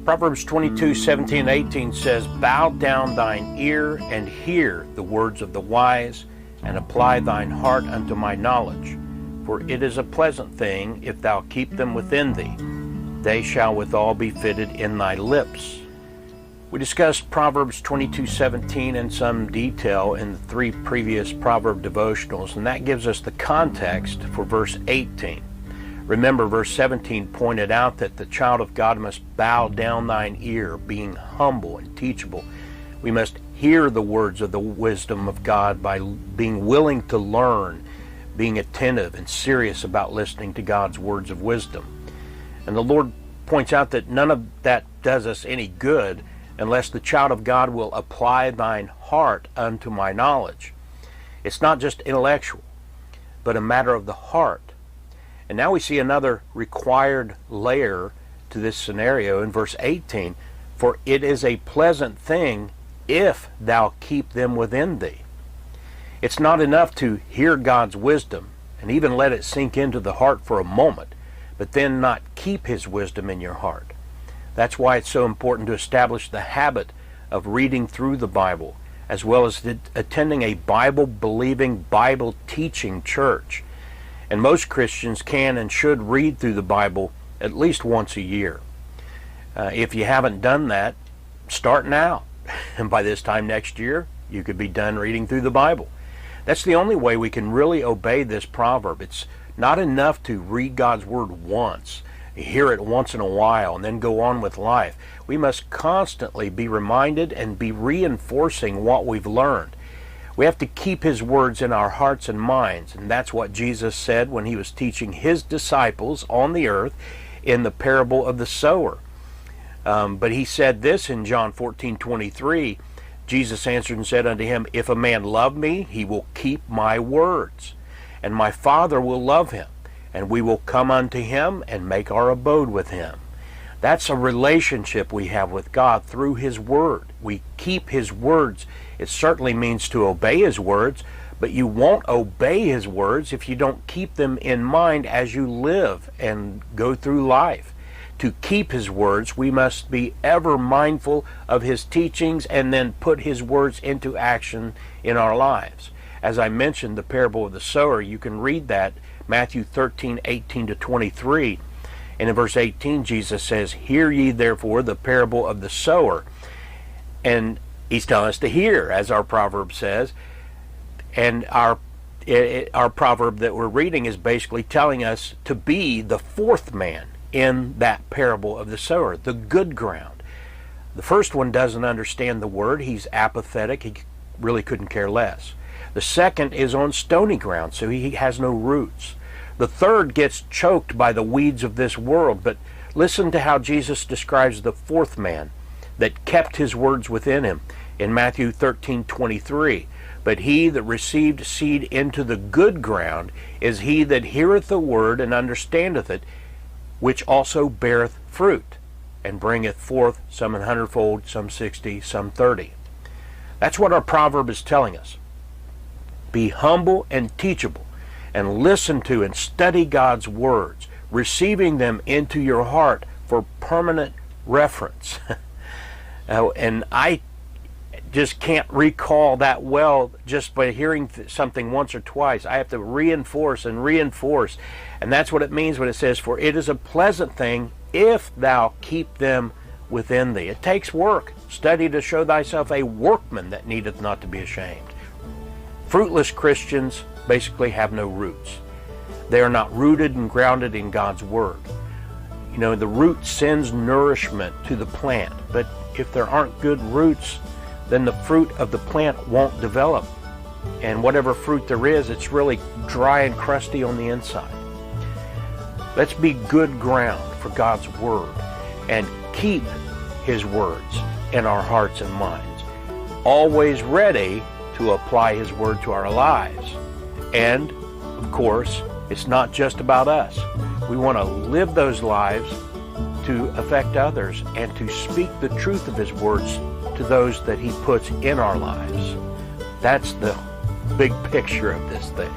Proverbs 22:17-18 says, "Bow down thine ear and hear the words of the wise, and apply thine heart unto my knowledge. For it is a pleasant thing if thou keep them within thee. They shall withal be fitted in thy lips." We discussed Proverbs 22:17 in some detail in the 3 previous Proverb devotionals, and that gives us the context for verse 18. Remember, verse 17 pointed out that the child of God must bow down thine ear, being humble and teachable. We must hear the words of the wisdom of God by being willing to learn, being attentive and serious about listening to God's words of wisdom. And the Lord points out that none of that does us any good unless the child of God will apply thine heart unto my knowledge. It's not just intellectual, but a matter of the heart. And now we see another required layer to this scenario in verse 18. "For it is a pleasant thing if thou keep them within thee." It's not enough to hear God's wisdom and even let it sink into the heart for a moment, but then not keep his wisdom in your heart. That's why it's so important to establish the habit of reading through the Bible, as well as attending a Bible-believing, Bible-teaching church. And most Christians can and should read through the Bible at least once a year. If you haven't done that, start now. And by this time next year, you could be done reading through the Bible. That's the only way we can really obey this proverb. It's not enough to read God's Word once, hear it once in a while, and then go on with life. We must constantly be reminded and be reinforcing what we've learned. We have to keep his words in our hearts and minds, and that's what Jesus said when he was teaching his disciples on the earth in the parable of the sower. But he said this in John 14:23, Jesus answered and said unto him, "If a man love me, he will keep my words, and my Father will love him, and we will come unto him and make our abode with him." That's a relationship we have with God through his word. We keep his words. It certainly means to obey his words, but you won't obey his words if you don't keep them in mind as you live and go through life. To keep his words, we must be ever mindful of his teachings and then put his words into action in our lives. As I mentioned, the parable of the sower, you can read that, Matthew 13:18-23. And in verse 18, Jesus says, "Hear ye therefore the parable of the sower." And he's telling us to hear, as our proverb says. And our proverb that we're reading is basically telling us to be the fourth man in that parable of the sower, the good ground. The first one doesn't understand the word. He's apathetic. He really couldn't care less. The second is on stony ground, so he has no roots. The third gets choked by the weeds of this world. But listen to how Jesus describes the fourth man that kept his words within him in Matthew 13:23. "But he that received seed into the good ground is he that heareth the word and understandeth it, which also beareth fruit, and bringeth forth some 100-fold, some 60, some 30. That's what our proverb is telling us. Be humble and teachable, and listen to and study God's words, receiving them into your heart for permanent reference. And I just can't recall that well just by hearing something once or twice. I have to reinforce and reinforce. And that's what it means when it says, "For it is a pleasant thing if thou keep them within thee." It takes work. Study to show thyself a workman that needeth not to be ashamed. Fruitless Christians basically have no roots. They are not rooted and grounded in God's Word. You know, the root sends nourishment to the plant, but if there aren't good roots, then the fruit of the plant won't develop. And whatever fruit there is, it's really dry and crusty on the inside. Let's be good ground for God's Word and keep his words in our hearts and minds, always ready to apply his word to our lives. And, of course, it's not just about us. We want to live those lives to affect others and to speak the truth of his words to those that he puts in our lives. That's the big picture of this thing.